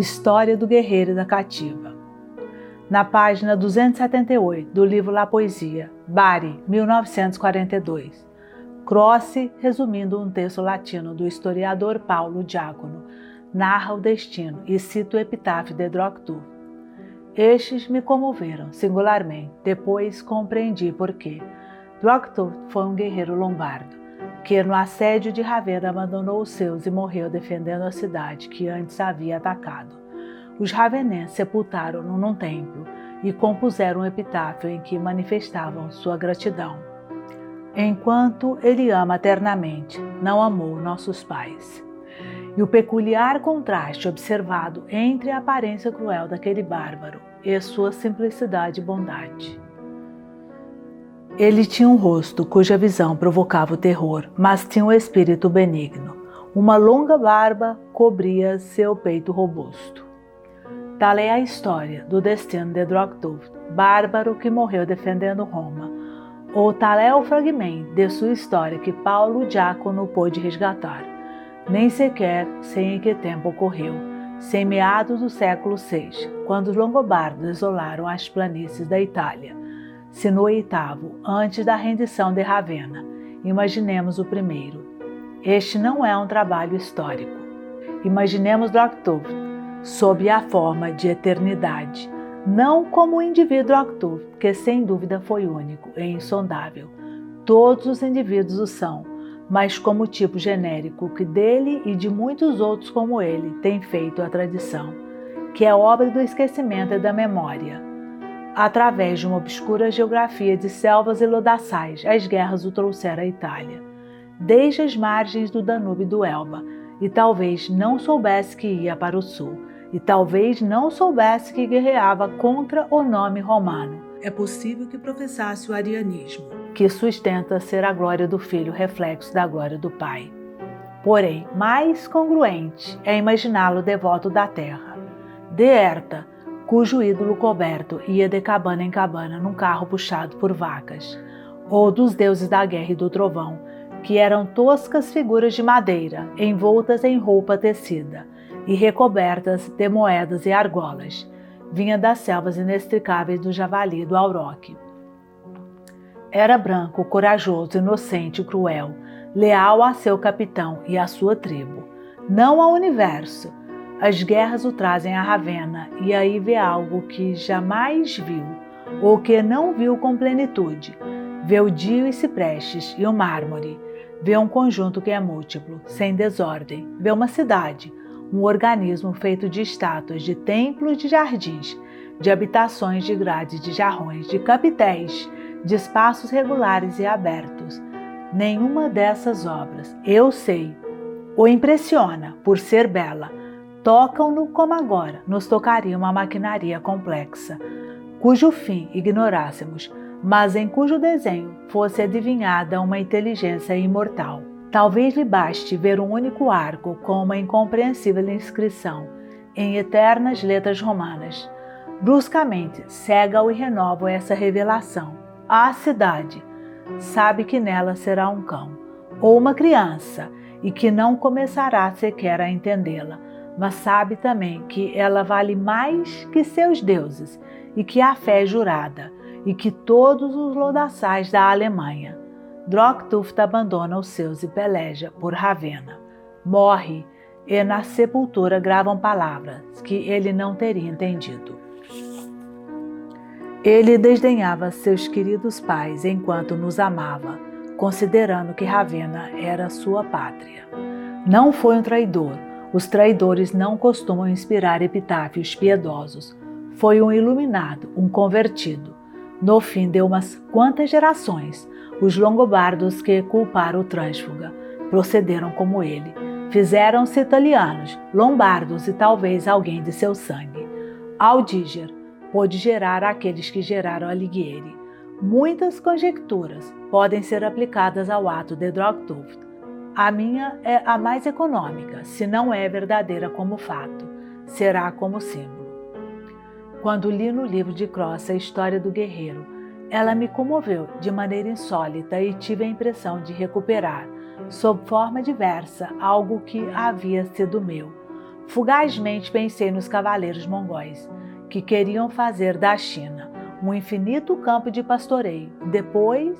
História do Guerreiro e da Cativa. Na página 278 do livro La Poesia, Bari, 1942, Croce, resumindo um texto latino do historiador Paulo Diácono, narra o destino e cita o epitáfio de Droghtu. Estes me comoveram singularmente, depois compreendi por quê. Droghtu foi um guerreiro lombardo, que no assédio de Ravenna abandonou os seus e morreu defendendo a cidade que antes havia atacado. Os ravennenses sepultaram-no num templo e compuseram um epitáfio em que manifestavam sua gratidão. Enquanto ele ama eternamente, não amou nossos pais. E o peculiar contraste observado entre a aparência cruel daquele bárbaro e sua simplicidade e bondade. Ele tinha um rosto cuja visão provocava o terror, mas tinha um espírito benigno. Uma longa barba cobria seu peito robusto. Tal é a história do destino de Droghtu, bárbaro que morreu defendendo Roma, ou tal é o fragmento de sua história que Paulo Diácono pôde resgatar. Nem sequer sei em que tempo ocorreu, se em meados do século VI, quando os longobardos isolaram as planícies da Itália, se no oitavo, antes da rendição de Ravenna. Imaginemos o primeiro. Este não é um trabalho histórico. Imaginemos Droghtu sob a forma de eternidade, não como o indivíduo Droghtu, que sem dúvida foi único e insondável. Todos os indivíduos o são, mas como tipo genérico que dele e de muitos outros como ele tem feito a tradição, que é obra do esquecimento e da memória. Através de uma obscura geografia de selvas e lodaçais, as guerras o trouxeram à Itália, desde as margens do Danúbio e do Elba, e talvez não soubesse que ia para o sul, e talvez não soubesse que guerreava contra o nome romano. É possível que professasse o arianismo, que sustenta ser a glória do Filho reflexo da glória do Pai. Porém, mais congruente é imaginá-lo devoto da terra, de Herta, cujo ídolo coberto ia de cabana em cabana num carro puxado por vacas, ou dos deuses da guerra e do trovão, que eram toscas figuras de madeira, envoltas em roupa tecida e recobertas de moedas e argolas. Vinha das selvas inextricáveis do javali e do auroque. Era branco, corajoso, inocente e cruel, leal a seu capitão e à sua tribo, não ao universo. As guerras o trazem a Ravenna e aí vê algo que jamais viu, ou que não viu com plenitude. Vê o dio e ciprestes e o mármore. Vê um conjunto que é múltiplo, sem desordem. Vê uma cidade, um organismo feito de estátuas, de templos, de jardins, de habitações, de grades, de jarrões, de capitéis, de espaços regulares e abertos. Nenhuma dessas obras, eu sei, o impressiona por ser bela. Tocam-no como agora nos tocaria uma maquinaria complexa, cujo fim ignorássemos, mas em cujo desenho fosse adivinhada uma inteligência imortal. Talvez lhe baste ver um único arco com uma incompreensível inscrição, em eternas letras romanas. Bruscamente, cega-o e renova essa revelação. A cidade sabe que nela será um cão, ou uma criança, e que não começará sequer a entendê-la, mas sabe também que ela vale mais que seus deuses, e que a fé é jurada, e que todos os lodaçais da Alemanha. Droghtu abandona os seus e peleja por Ravenna. Morre, e na sepultura gravam palavras que ele não teria entendido. Ele desdenhava seus queridos pais enquanto nos amava, considerando que Ravenna era sua pátria. Não foi um traidor. Os traidores não costumam inspirar epitáfios piedosos. Foi um iluminado, um convertido. No fim de umas quantas gerações, os longobardos que culparam o trânsfuga procederam como ele. Fizeram-se italianos, lombardos e talvez alguém de seu sangue. Aldiger pôde gerar aqueles que geraram Alighieri. Muitas conjecturas podem ser aplicadas ao ato de Droghtu. A minha é a mais econômica, se não é verdadeira como fato, será como símbolo. Quando li no livro de Croce a história do guerreiro, ela me comoveu de maneira insólita e tive a impressão de recuperar, sob forma diversa, algo que havia sido meu. Fugazmente pensei nos cavaleiros mongóis, que queriam fazer da China um infinito campo de pastoreio e depois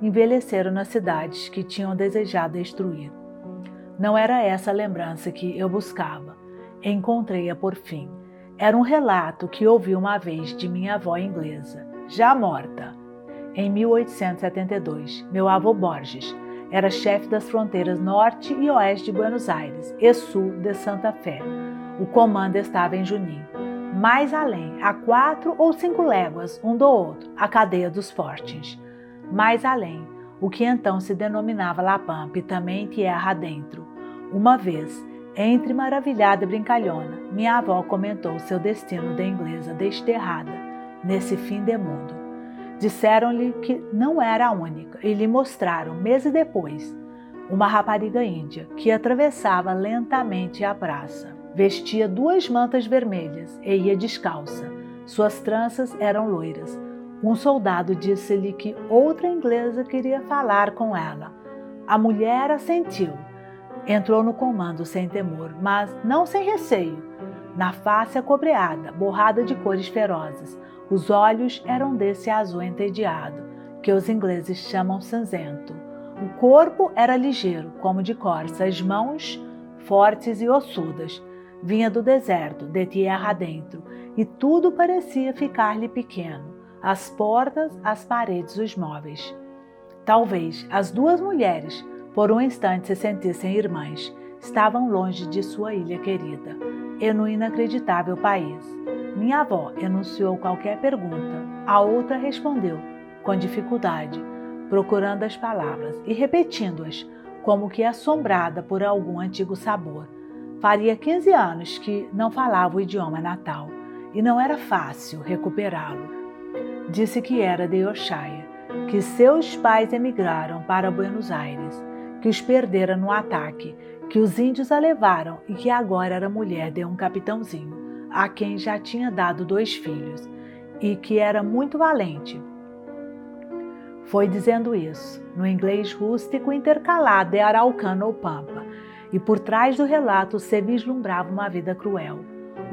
envelheceram nas cidades que tinham desejado destruir. Não era essa a lembrança que eu buscava. Encontrei-a por fim. Era um relato que ouvi uma vez de minha avó inglesa, já morta. Em 1872, meu avô Borges era chefe das fronteiras norte e oeste de Buenos Aires e sul de Santa Fé. O comando estava em Junín. Mais além, a 4 ou 5 léguas um do outro, a cadeia dos Fortes. Mais além, o que então se denominava La Pampa e também terra adentro. Uma vez, entre maravilhada e brincalhona, minha avó comentou seu destino de inglesa desterrada nesse fim de mundo. Disseram-lhe que não era a única e lhe mostraram, meses depois, uma rapariga índia que atravessava lentamente a praça. Vestia 2 mantas vermelhas e ia descalça. Suas tranças eram loiras. Um soldado disse-lhe que outra inglesa queria falar com ela. A mulher assentiu. Entrou no comando sem temor, mas não sem receio. Na face acobreada, borrada de cores ferozes, os olhos eram desse azul entediado, que os ingleses chamam cinzento. O corpo era ligeiro, como de corça, as mãos fortes e ossudas. Vinha do deserto, de terra adentro, e tudo parecia ficar-lhe pequeno. As portas, as paredes, os móveis. Talvez as 2 mulheres, por um instante, se sentissem irmãs. Estavam longe de sua ilha querida e no inacreditável país. Minha avó enunciou qualquer pergunta. A outra respondeu, com dificuldade, procurando as palavras e repetindo-as, como que assombrada por algum antigo sabor. Faria 15 anos que não falava o idioma natal e não era fácil recuperá-lo. Disse que era de Ushuaia, que seus pais emigraram para Buenos Aires, que os perdera no ataque, que os índios a levaram e que agora era mulher de um capitãozinho, a quem já tinha dado 2 filhos, e que era muito valente. Foi dizendo isso, no inglês rústico intercalado de araucano ou pampa, e por trás do relato se vislumbrava uma vida cruel.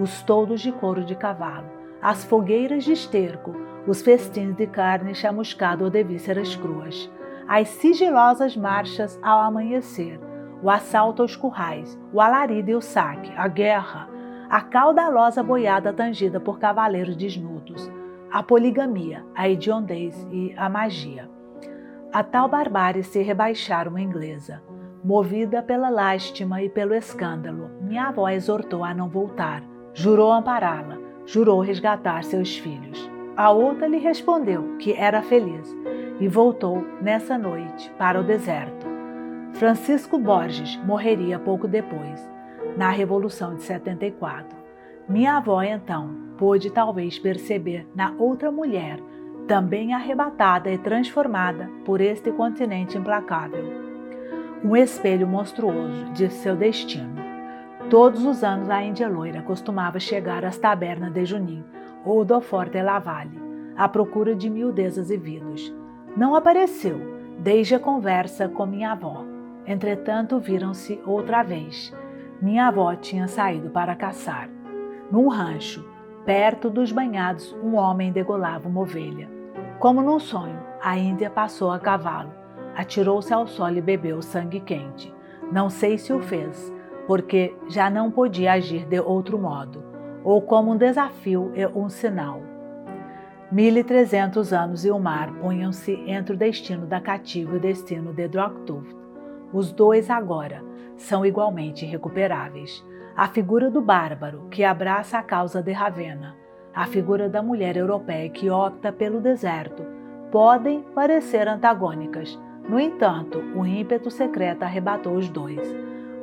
Os toldos de couro de cavalo, as fogueiras de esterco, os festins de carne chamuscada ou de vísceras cruas, as sigilosas marchas ao amanhecer, o assalto aos currais, o alarido e o saque, a guerra, a caudalosa boiada tangida por cavaleiros desnudos, a poligamia, a hediondez e a magia. A tal barbárie se rebaixara uma inglesa. Movida pela lástima e pelo escândalo, minha avó exortou a não voltar, jurou ampará-la, jurou resgatar seus filhos. A outra lhe respondeu que era feliz e voltou nessa noite para o deserto. Francisco Borges morreria pouco depois, na Revolução de 74. Minha avó, então, pôde talvez perceber na outra mulher, também arrebatada e transformada por este continente implacável, um espelho monstruoso de seu destino. Todos os anos a Índia loira costumava chegar às tabernas de Junín ou do Forte Lavalle, à procura de miudezas e vidros. Não apareceu, desde a conversa com minha avó. Entretanto, viram-se outra vez. Minha avó tinha saído para caçar. Num rancho, perto dos banhados, um homem degolava uma ovelha. Como num sonho, a Índia passou a cavalo, atirou-se ao solo e bebeu sangue quente. Não sei se o fez, porque já não podia agir de outro modo, ou como um desafio e um sinal. 1300 anos e o mar punham-se entre o destino da cativa e o destino de Dogtooth. Os dois agora são igualmente irrecuperáveis. A figura do bárbaro que abraça a causa de Ravenna, a figura da mulher europeia que opta pelo deserto, podem parecer antagônicas. No entanto, o ímpeto secreto arrebatou os dois,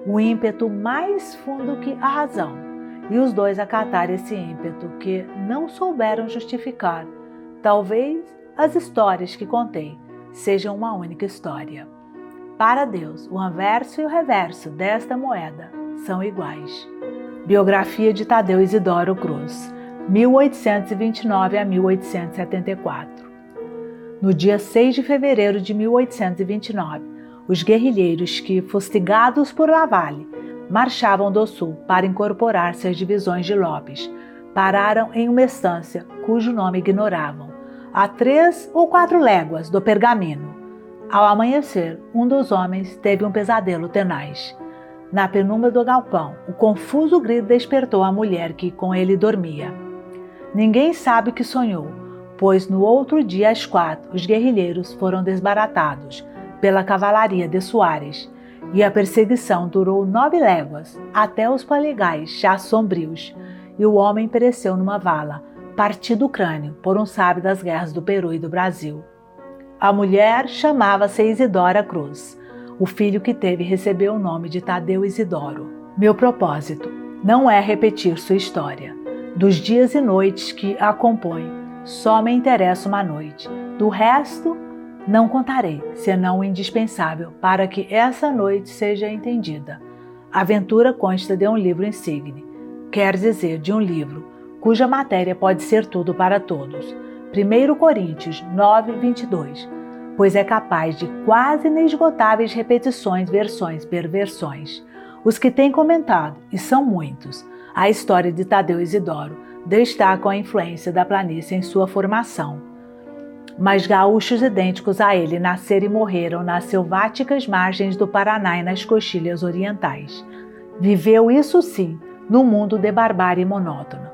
um ímpeto mais fundo que a razão, e os dois acataram esse ímpeto que não souberam justificar. Talvez as histórias que contei sejam uma única história. Para Deus, o anverso e o reverso desta moeda são iguais. Biografia de Tadeu Isidoro Cruz, 1829 a 1874. No dia 6 de fevereiro de 1829, os guerrilheiros que, fustigados por Lavalle, marchavam do sul para incorporar-se às divisões de Lopes. Pararam em uma estância cujo nome ignoravam, a 3 ou 4 léguas do Pergamino. Ao amanhecer, um dos homens teve um pesadelo tenaz. Na penumbra do galpão, o confuso grito despertou a mulher que com ele dormia. Ninguém sabe o que sonhou, pois no outro dia às 4 os guerrilheiros foram desbaratados pela cavalaria de Soares, e a perseguição durou 9 léguas, até os palegais já sombrios, e o homem pereceu numa vala, partido o crânio por um sábio das guerras do Peru e do Brasil. A mulher chamava-se Isidora Cruz. O filho que teve recebeu o nome de Tadeu Isidoro. Meu propósito não é repetir sua história. Dos dias e noites que a compõem, só me interessa uma noite. Do resto, não contarei, senão o indispensável para que essa noite seja entendida. A aventura consta de um livro insigne, quer dizer, de um livro, cuja matéria pode ser tudo para todos. 1 Coríntios 9, 22, pois é capaz de quase inesgotáveis repetições, versões, perversões. Os que têm comentado, e são muitos, a história de Tadeu Isidoro destacam a influência da planície em sua formação. Mas gaúchos idênticos a ele nasceram e morreram nas selváticas margens do Paraná e nas coxilhas orientais. Viveu isso sim, no mundo de barbárie monótona.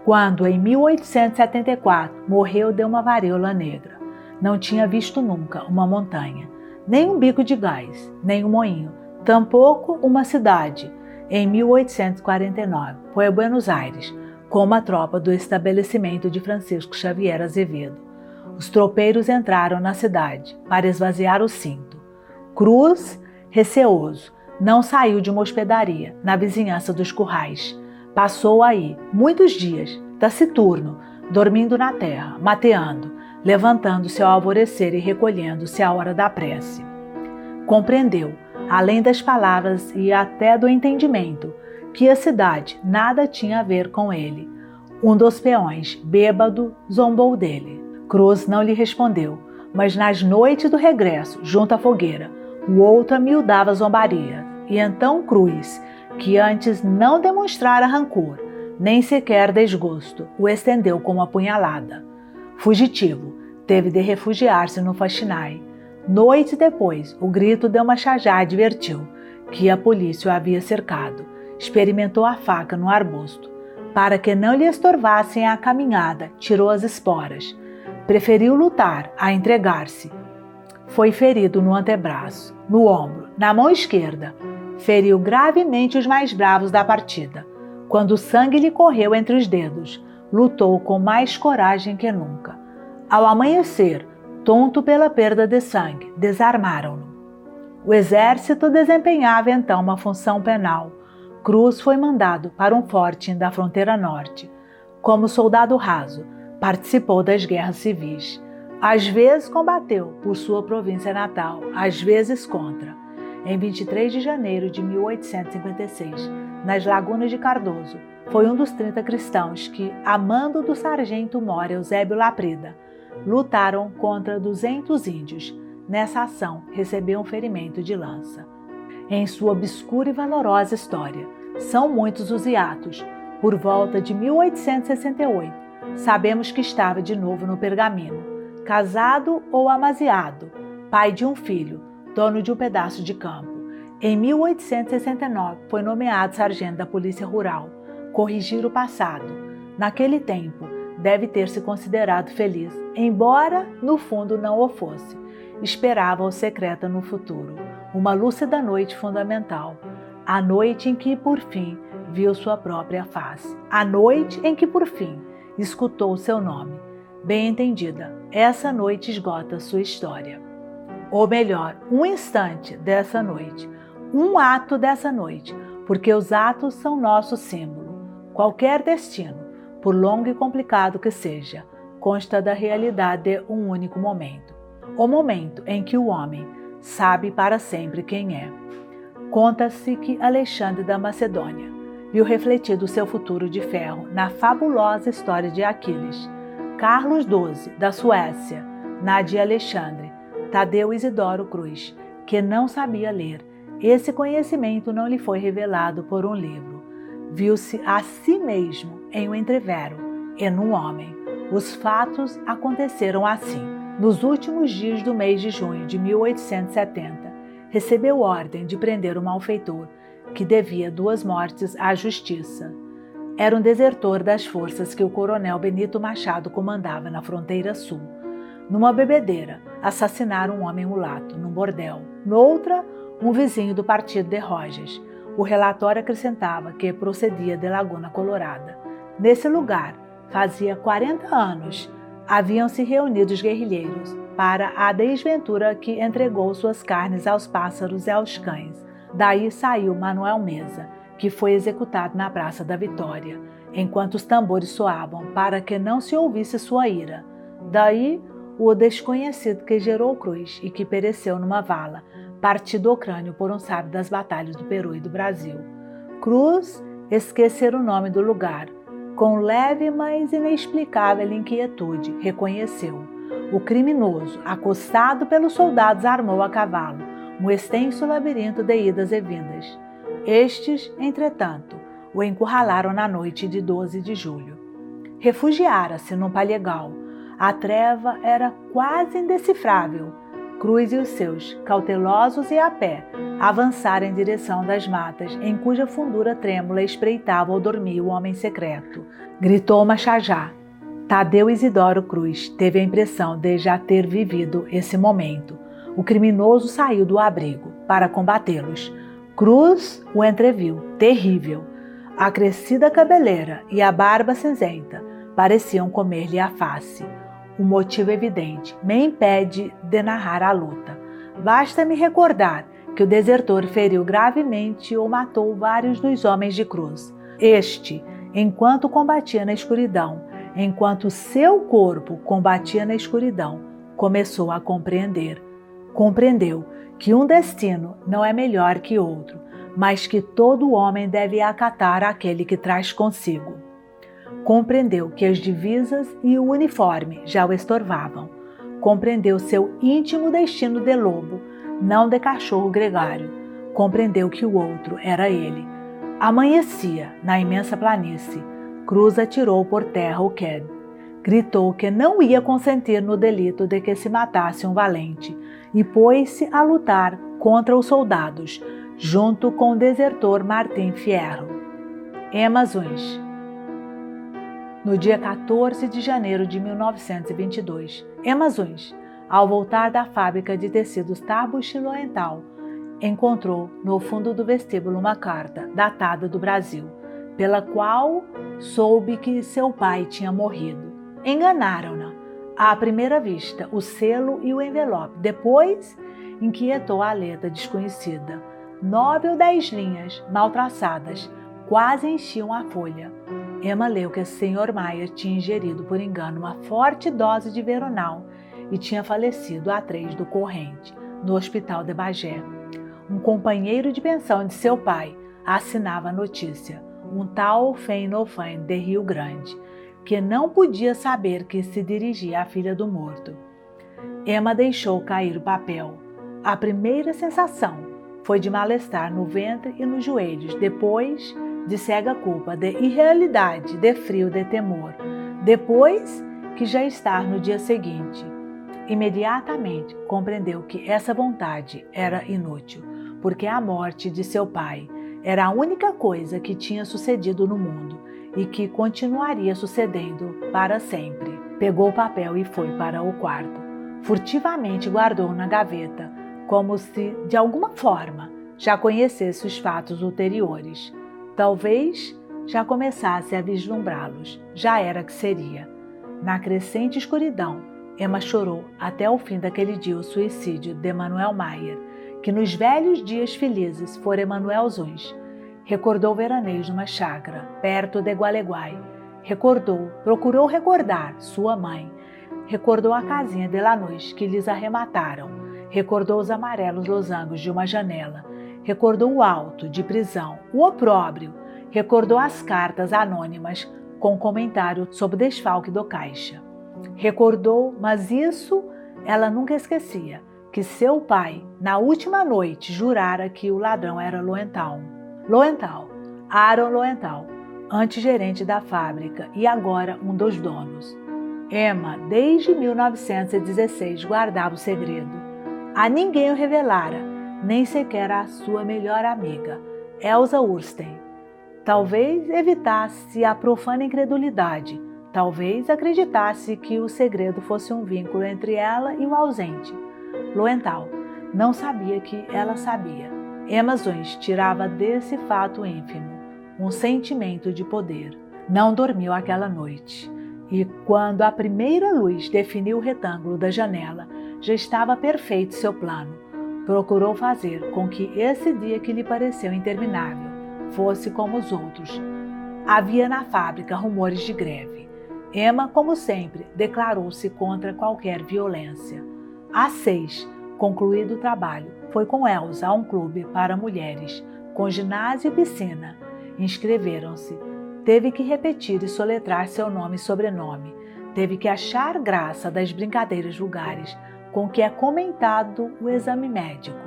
Quando, em 1874, morreu de uma varíola negra. Não tinha visto nunca uma montanha, nem um bico de gás, nem um moinho, tampouco uma cidade. Em 1849, foi a Buenos Aires, com uma tropa do estabelecimento de Francisco Xavier Azevedo. Os tropeiros entraram na cidade para esvaziar o cinto. Cruz, receoso, não saiu de uma hospedaria na vizinhança dos currais. Passou aí muitos dias, taciturno, dormindo na terra, mateando, levantando-se ao alvorecer e recolhendo-se à hora da prece. Compreendeu, além das palavras e até do entendimento, que a cidade nada tinha a ver com ele. Um dos peões, bêbado, zombou dele. Cruz não lhe respondeu, mas nas noites do regresso, junto à fogueira, o outro amiudava a zombaria, e então Cruz, que antes não demonstrara rancor, nem sequer desgosto, o estendeu com uma punhalada. Fugitivo, teve de refugiar-se no Faxinai. Noite depois, o grito de uma chajá advertiu que a polícia o havia cercado. Experimentou a faca no arbusto. Para que não lhe estorvassem a caminhada, tirou as esporas. Preferiu lutar a entregar-se. Foi ferido no antebraço, no ombro, na mão esquerda. Feriu gravemente os mais bravos da partida. Quando o sangue lhe correu entre os dedos, lutou com mais coragem que nunca. Ao amanhecer, tonto pela perda de sangue, desarmaram-no. O exército desempenhava então uma função penal. Cruz foi mandado para um forte da fronteira norte. Como soldado raso, participou das guerras civis. Às vezes combateu por sua província natal, às vezes contra. Em 23 de janeiro de 1856, nas Lagunas de Cardoso, foi um dos 30 cristãos que, a mando do sargento mor Eusébio Laprida, lutaram contra 200 índios. Nessa ação, recebeu um ferimento de lança. Em sua obscura e valorosa história, são muitos os hiatos. Por volta de 1868, sabemos que estava de novo no Pergamino, casado ou amaziado, pai de um filho, dono de um pedaço de campo. Em 1869, foi nomeado sargento da Polícia Rural. Corrigir o passado. Naquele tempo, deve ter se considerado feliz, embora no fundo não o fosse. Esperava o secreta no futuro, uma lúcida noite fundamental, a noite em que, por fim, viu sua própria face, a noite em que, por fim, escutou seu nome. Bem entendida, essa noite esgota sua história. Ou melhor, um instante dessa noite, um ato dessa noite, porque os atos são nosso símbolo. Qualquer destino, por longo e complicado que seja, consta da realidade de um único momento. O momento em que o homem sabe para sempre quem é. Conta-se que Alexandre da Macedônia viu refletido seu futuro de ferro na fabulosa história de Aquiles. Carlos XII, da Suécia, na de Alexandre, Tadeu Isidoro Cruz, que não sabia ler, esse conhecimento não lhe foi revelado por um livro. Viu-se a si mesmo em um entrevero e num homem. Os fatos aconteceram assim. Nos últimos dias do mês de junho de 1870, recebeu ordem de prender um malfeitor que devia 2 mortes à justiça. Era um desertor das forças que o coronel Benito Machado comandava na fronteira sul. Numa bebedeira, assassinaram um homem mulato, num bordel. Noutra, um vizinho do partido de Rojas. O relatório acrescentava que procedia de Laguna Colorada. Nesse lugar, fazia 40 anos, haviam se reunido os guerrilheiros para a desventura que entregou suas carnes aos pássaros e aos cães. Daí saiu Manuel Meza, que foi executado na Praça da Vitória, enquanto os tambores soavam para que não se ouvisse sua ira. Daí o desconhecido que gerou Cruz e que pereceu numa vala, partido o crânio por um sábio das batalhas do Peru e do Brasil. Cruz esquecera o nome do lugar. Com leve, mas inexplicável inquietude, reconheceu. O criminoso, acostado pelos soldados, armou a cavalo um extenso labirinto de idas e vindas. Estes, entretanto, o encurralaram na noite de 12 de julho. Refugiara-se num palhegal. A treva era quase indecifrável. Cruz e os seus, cautelosos e a pé, avançaram em direção das matas, em cuja fundura trêmula espreitava ou dormia o homem secreto. Gritou Machajá. Tadeu Isidoro Cruz teve a impressão de já ter vivido esse momento. O criminoso saiu do abrigo para combatê-los. Cruz o entreviu, terrível. A crescida cabeleira e a barba cinzenta pareciam comer-lhe a face. O motivo evidente me impede de narrar a luta. Basta-me recordar que o desertor feriu gravemente ou matou vários dos homens de Cruz. Este, enquanto combatia na escuridão, enquanto seu corpo combatia na escuridão, começou a compreender. Compreendeu que um destino não é melhor que outro, mas que todo homem deve acatar aquele que traz consigo. Compreendeu que as divisas e o uniforme já o estorvavam. Compreendeu seu íntimo destino de lobo, não de cachorro gregário. Compreendeu que o outro era ele. Amanhecia na imensa planície. Cruz atirou por terra o Qued. Gritou que não ia consentir no delito de que se matasse um valente e pôs-se a lutar contra os soldados, junto com o desertor Martim Fierro. Emazuns. No dia 14 de janeiro de 1922, Emazuns, ao voltar da fábrica de tecidos Tabuchi Loenthal, encontrou no fundo do vestíbulo uma carta datada do Brasil, pela qual soube que seu pai tinha morrido. Enganaram-na. À primeira vista, o selo e o envelope. Depois, inquietou a letra desconhecida. 9 ou 10 linhas, mal traçadas, quase enchiam a folha. Emma leu que o Sr. Maier tinha ingerido por engano uma forte dose de veronal e tinha falecido a 3 do corrente, no hospital de Bagé. Um companheiro de pensão de seu pai assinava a notícia, um tal Feinofan de Rio Grande, que não podia saber que se dirigia à filha do morto. Emma deixou cair o papel. A primeira sensação foi de mal-estar no ventre e nos joelhos, depois de cega culpa, de irrealidade, de frio, de temor. Depois que já estar no dia seguinte. Imediatamente compreendeu que essa vontade era inútil, porque a morte de seu pai era a única coisa que tinha sucedido no mundo e que continuaria sucedendo para sempre. Pegou o papel e foi para o quarto. Furtivamente guardou na gaveta, como se, de alguma forma, já conhecesse os fatos ulteriores. Talvez já começasse a vislumbrá-los. Já era que seria. Na crescente escuridão, Emma chorou até o fim daquele dia o suicídio de Manuel Maier, que nos velhos dias felizes fora Emanuel Zuns. Recordou veraneios numa chácara, perto de Gualeguay. Procurou recordar sua mãe. Recordou a casinha de Lanús que lhes arremataram. Recordou os amarelos losangos de uma janela. Recordou o auto de prisão, o opróbrio. Recordou as cartas anônimas com comentário sobre o desfalque do caixa. Recordou, mas isso ela nunca esquecia, que seu pai, na última noite, jurara que o ladrão era Lowenthal. Lowenthal, Aaron Lowenthal, antes gerente da fábrica e agora um dos donos. Emma, desde 1916, guardava o segredo. A ninguém o revelara, nem sequer a sua melhor amiga, Elsa Ursten. Talvez evitasse a profana incredulidade, talvez acreditasse que o segredo fosse um vínculo entre ela e o ausente. Lowenthal não sabia que ela sabia. Emma Zoens tirava desse fato ínfimo um sentimento de poder. Não dormiu aquela noite. E quando a primeira luz definiu o retângulo da janela, já estava perfeito seu plano. Procurou fazer com que esse dia que lhe pareceu interminável fosse como os outros. Havia na fábrica rumores de greve. Emma, como sempre, declarou-se contra qualquer violência. Às 6, concluído o trabalho, foi com Elsa a um clube para mulheres, com ginásio e piscina. Inscreveram-se. Teve que repetir e soletrar seu nome e sobrenome. Teve que achar graça das brincadeiras vulgares com que é comentado o exame médico.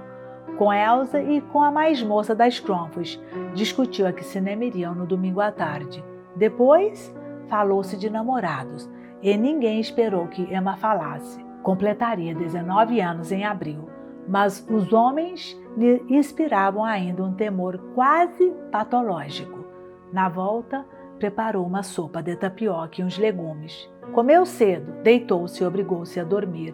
Com Elsa e com a mais moça das Cromwells, discutiu a que cinema iriam no domingo à tarde. Depois, falou-se de namorados, e ninguém esperou que Emma falasse. Completaria 19 anos em abril, mas os homens lhe inspiravam ainda um temor quase patológico. Na volta, preparou uma sopa de tapioca e uns legumes. Comeu cedo, deitou-se e obrigou-se a dormir.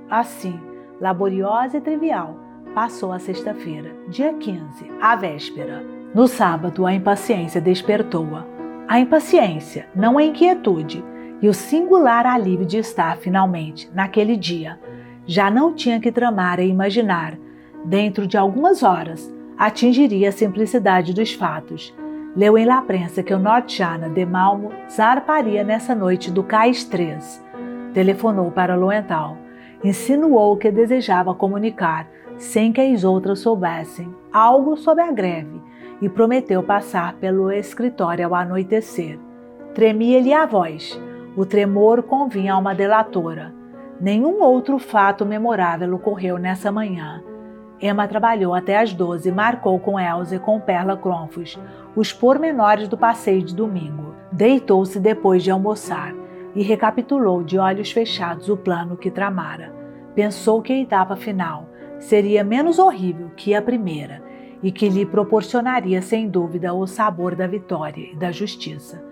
Assim, laboriosa e trivial, passou a sexta-feira, dia 15, a véspera. No sábado, a impaciência despertou-a. A impaciência, não a inquietude, e o singular alívio de estar, finalmente, naquele dia. Já não tinha que tramar e imaginar. Dentro de algumas horas, atingiria a simplicidade dos fatos. Leu em La Prensa que o Nordschana de Malmo zarparia nessa noite do Cais 3. Telefonou para Lowenthal. Insinuou que desejava comunicar, sem que as outras soubessem, algo sobre a greve e prometeu passar pelo escritório ao anoitecer. Tremia-lhe a voz. O tremor convinha a uma delatora. Nenhum outro fato memorável ocorreu nessa manhã. Emma trabalhou até às 12 e marcou com Elsa e com Perla Cromwell os pormenores do passeio de domingo. Deitou-se depois de almoçar e recapitulou de olhos fechados o plano que tramara. Pensou que a etapa final seria menos horrível que a primeira e que lhe proporcionaria sem dúvida o sabor da vitória e da justiça.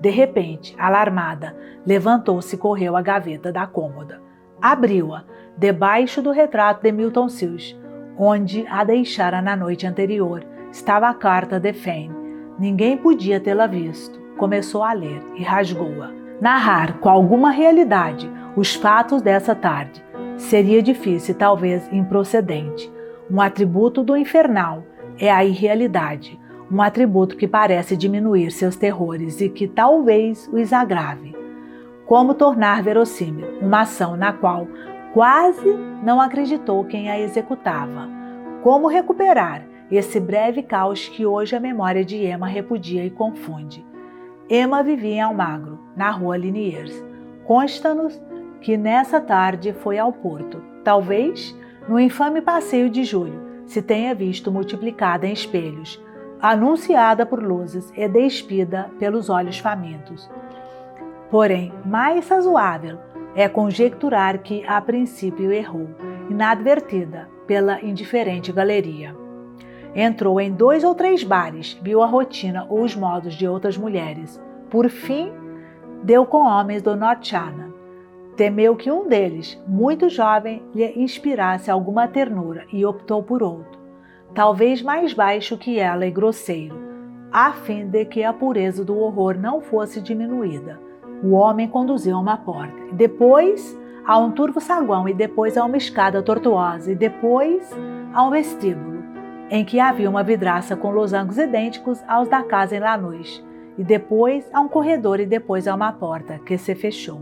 De repente, alarmada, levantou-se e correu à gaveta da cômoda. Abriu-a, debaixo do retrato de Milton Sills, onde a deixara na noite anterior. Estava a carta de Fane. Ninguém podia tê-la visto. Começou a ler e rasgou-a. Narrar com alguma realidade os fatos dessa tarde seria difícil e talvez improcedente. Um atributo do infernal é a irrealidade, um atributo que parece diminuir seus terrores e que talvez os agrave. Como tornar verossímil uma ação na qual quase não acreditou quem a executava? Como recuperar esse breve caos que hoje a memória de Emma repudia e confunde? Emma vivia em Almagro, na rua Liniers. Consta-nos que nessa tarde foi ao Porto. Talvez, no infame passeio de julho, se tenha visto multiplicada em espelhos, anunciada por luzes e despida pelos olhos famintos. Porém, mais razoável é conjecturar que a princípio errou, inadvertida pela indiferente galeria. Entrou em 2 ou 3 bares, viu a rotina ou os modos de outras mulheres. Por fim, deu com homens do Nordschana. Temeu que um deles, muito jovem, lhe inspirasse alguma ternura e optou por outro, talvez mais baixo que ela e grosseiro, a fim de que a pureza do horror não fosse diminuída. O homem conduziu a uma porta, e depois a um turvo saguão, e depois a uma escada tortuosa, e depois a um vestíbulo, em que havia uma vidraça com losangos idênticos aos da casa em Lanús, e depois a um corredor, e depois a uma porta, que se fechou.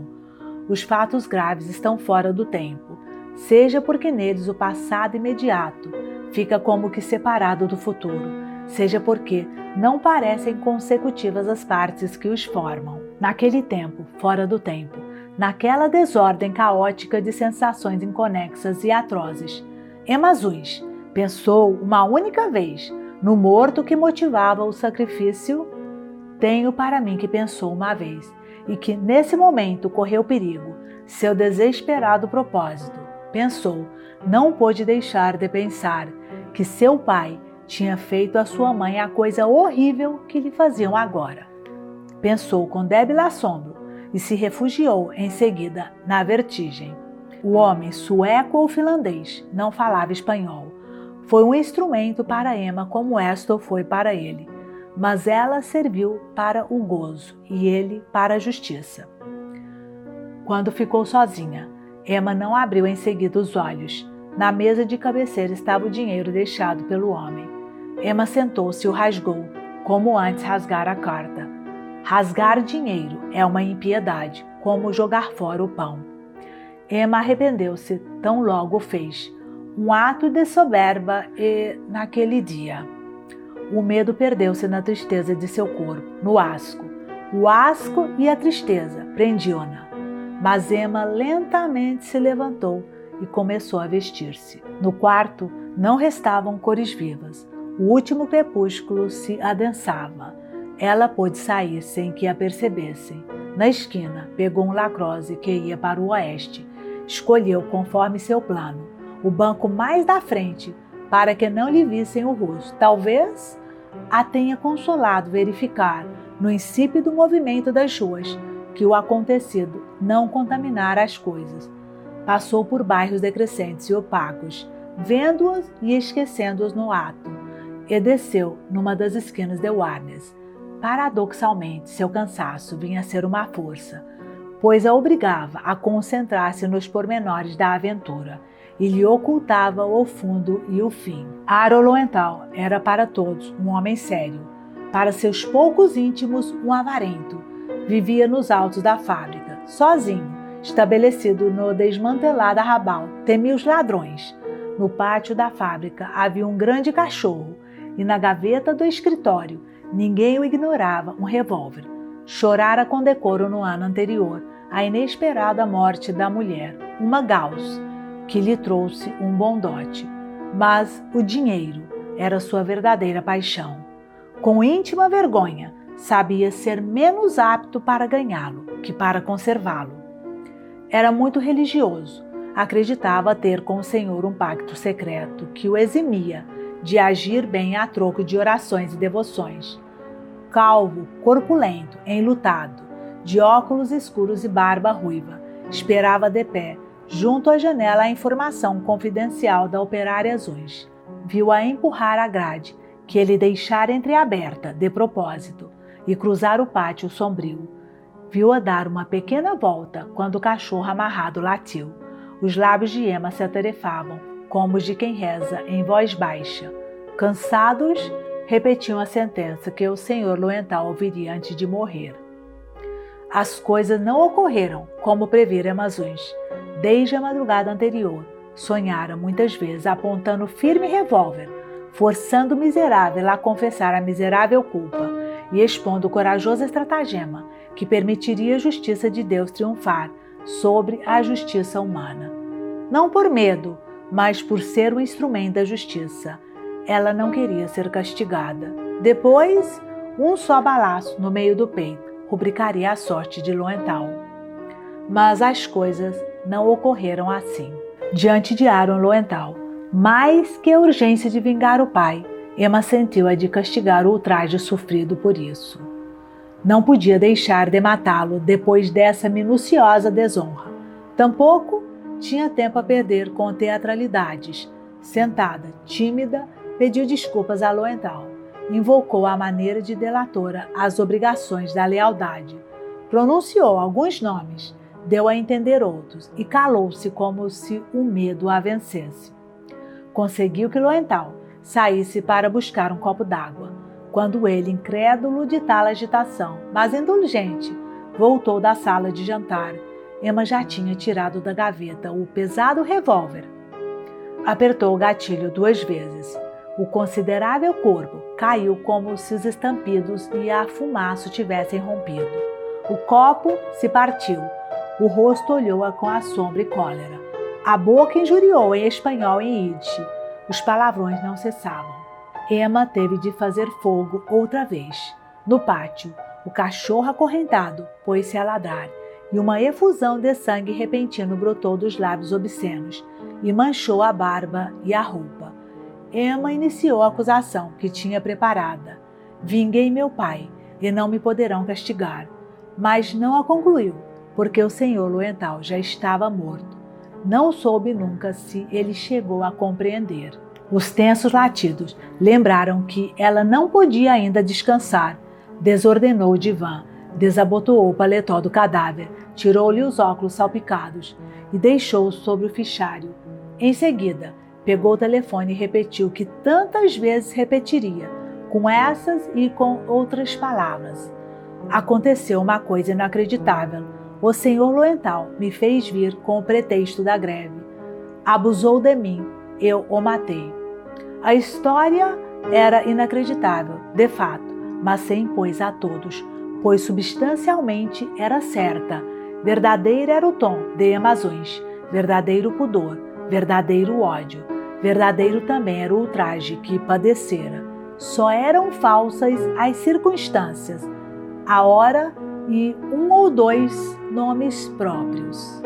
Os fatos graves estão fora do tempo, seja porque neles o passado imediato fica como que separado do futuro, seja porque não parecem consecutivas as partes que os formam. Naquele tempo, fora do tempo, naquela desordem caótica de sensações inconexas e atrozes. Emma Azuis pensou uma única vez no morto que motivava o sacrifício. Tenho para mim que pensou uma vez e que nesse momento correu perigo, seu desesperado propósito. Pensou, não pôde deixar de pensar que seu pai tinha feito à sua mãe a coisa horrível que lhe faziam agora. Pensou com débil assombro e se refugiou em seguida na vertigem. O homem, sueco ou finlandês, não falava espanhol. Foi um instrumento para Emma como Ester foi para ele, mas ela serviu para o gozo e ele para a justiça. Quando ficou sozinha, Emma não abriu em seguida os olhos. Na mesa de cabeceira estava o dinheiro deixado pelo homem. Emma sentou-se e o rasgou, como antes rasgara a carta. Rasgar dinheiro é uma impiedade, como jogar fora o pão. Emma arrependeu-se tão logo o fez. Um ato de soberba e, naquele dia, o medo perdeu-se na tristeza de seu corpo, no asco. O asco e a tristeza prendiam-na. Mas Emma lentamente se levantou e começou a vestir-se. No quarto não restavam cores vivas. O último crepúsculo se adensava. Ela pôde sair sem que a percebessem. Na esquina, pegou um lacrosse que ia para o oeste. Escolheu, conforme seu plano, o banco mais da frente, para que não lhe vissem o rosto. Talvez a tenha consolado verificar, no insípido movimento das ruas, que o acontecido não contaminara as coisas. Passou por bairros decrescentes e opacos, vendo-os e esquecendo-os no ato, e desceu numa das esquinas de Warnes. Paradoxalmente, seu cansaço vinha a ser uma força, pois a obrigava a concentrar-se nos pormenores da aventura e lhe ocultava o fundo e o fim. Aaron Lowenthal era para todos um homem sério, para seus poucos íntimos um avarento. Vivia nos altos da fábrica, sozinho, estabelecido no desmantelado arrabal, temia os ladrões. No pátio da fábrica havia um grande cachorro e na gaveta do escritório ninguém o ignorava um revólver. Chorara com decoro no ano anterior a inesperada morte da mulher, uma Gauss, que lhe trouxe um bom dote. Mas o dinheiro era sua verdadeira paixão. Com íntima vergonha, sabia ser menos apto para ganhá-lo que para conservá-lo. Era muito religioso, acreditava ter com o Senhor um pacto secreto que o eximia de agir bem a troco de orações e devoções. Calvo, corpulento, enlutado, de óculos escuros e barba ruiva, esperava de pé, junto à janela, a informação confidencial da operária Azuis. Viu-a empurrar a grade, que ele deixara entreaberta, de propósito, e cruzar o pátio sombrio. Viu-a dar uma pequena volta quando o cachorro amarrado latiu. Os lábios de Emma se atarefavam, como os de quem reza em voz baixa. Cansados, repetiam a sentença que o Sr. Lowenthal ouviria antes de morrer. As coisas não ocorreram como previra Emma Azuis. Desde a madrugada anterior, sonhara muitas vezes apontando firme revólver, forçando o miserável a confessar a miserável culpa e expondo o corajoso estratagema que permitiria a justiça de Deus triunfar sobre a justiça humana. Não por medo, mas por ser o instrumento da justiça. Ela não queria ser castigada. Depois, um só balaço no meio do peito rubricaria a sorte de Lowenthal. Mas as coisas não ocorreram assim. Diante de Aaron Lowenthal, mais que a urgência de vingar o pai, Emma sentiu a de castigar o ultraje sofrido por isso. Não podia deixar de matá-lo depois dessa minuciosa desonra. Tampouco tinha tempo a perder com teatralidades. Sentada, tímida, pediu desculpas a Lowenthal. Invocou à maneira de delatora as obrigações da lealdade. Pronunciou alguns nomes, deu a entender outros e calou-se como se o medo a vencesse. Conseguiu que Lowenthal saísse para buscar um copo d'água. Quando ele, incrédulo de tal agitação, mas indulgente, voltou da sala de jantar, Emma já tinha tirado da gaveta o pesado revólver. Apertou o gatilho 2 vezes. O considerável corpo caiu como se os estampidos e a fumaça tivessem rompido. O copo se partiu. O rosto olhou-a com assombro e cólera. A boca injuriou em espanhol e em Yiddish. Os palavrões não cessavam. Emma teve de fazer fogo outra vez. No pátio, o cachorro acorrentado pôs-se a ladrar e uma efusão de sangue repentino brotou dos lábios obscenos e manchou a barba e a roupa. Emma iniciou a acusação que tinha preparada. Vinguei meu pai e não me poderão castigar. Mas não a concluiu, porque o senhor Lowenthal já estava morto. Não soube nunca se ele chegou a compreender. Os tensos latidos lembraram que ela não podia ainda descansar. Desordenou o divã, desabotoou o paletó do cadáver, tirou-lhe os óculos salpicados e deixou-o sobre o fichário. Em seguida, pegou o telefone e repetiu o que tantas vezes repetiria, com essas e com outras palavras. Aconteceu uma coisa inacreditável. O senhor Lowenthal me fez vir com o pretexto da greve. Abusou de mim, eu o matei. A história era inacreditável, de fato, mas se impôs a todos, pois substancialmente era certa. Verdadeiro era o tom de Amazões, verdadeiro pudor, verdadeiro ódio, verdadeiro também era o ultraje que padecera. Só eram falsas as circunstâncias, a hora e um ou dois nomes próprios.